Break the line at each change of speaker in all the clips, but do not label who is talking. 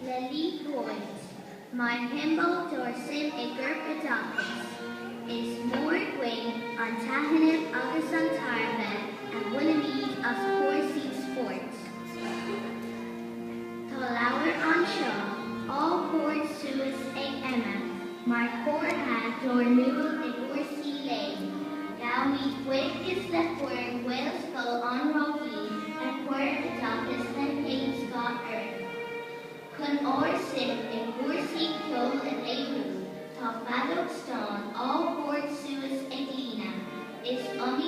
Lily Boys, my himbo dorsim Igurpidakis, is moored wing on Tahanib agus an Tarbeh and Willamede as Horsey Sports. Tá leabhar anseo, all port suas ag Emma, mar chomhartha dóir nua ag Horsey Lane. Gabhaimid buig is le fuair Wales go an Rocky and Puerpidakis le Payne Scott Earth. Chun áir sin ag Horsey ceol in éireú, tá fadóg stán all port suas ag lína, is ran,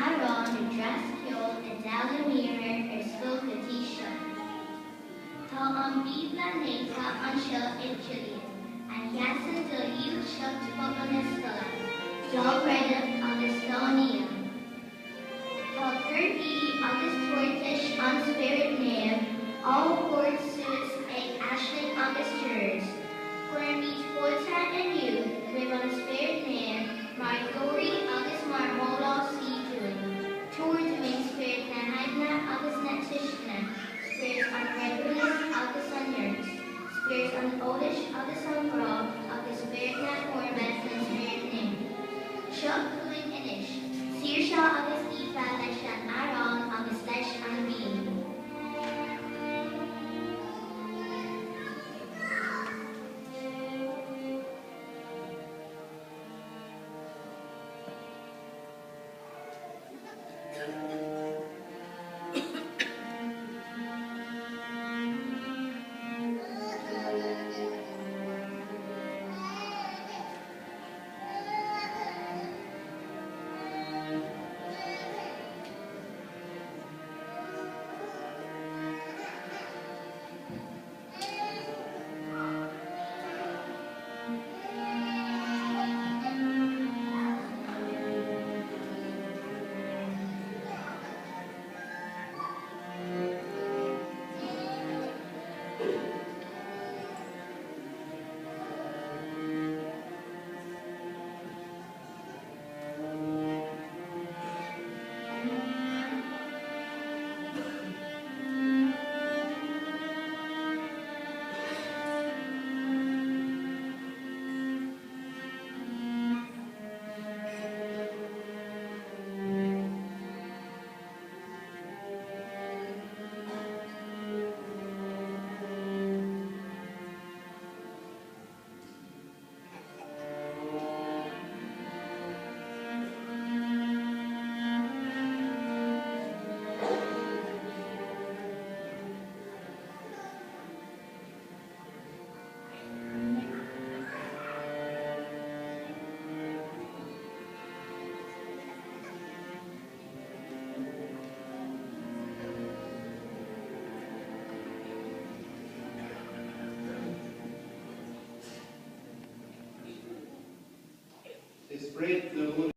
arán na dras ceol na Dalamíre scoilgtí seo. Tá an bhíomh néta anseo ag Gillian, an cheasann do dhiúl seocht focal na scoile, dá breideamh agus dá níam. Tá curthaí agus tuairteas an Spirit Naomh, all port suas ag Ashling agus Dúirs. Cuireann fóilse inniu libh an Spirit Naomh mar dóirí agus mar mólásí dúin. Túir dúin Spirit na Haidhne agus na Tuiscine, Spirit an Regulus agus an Nurse, Spirit an Ódais agus an Grá agus Spirit na Ormes na Spirit Naomh. Seo cúing inis, Saoirse agus Aoife leis an arán agus leis an bhíon.
Spread the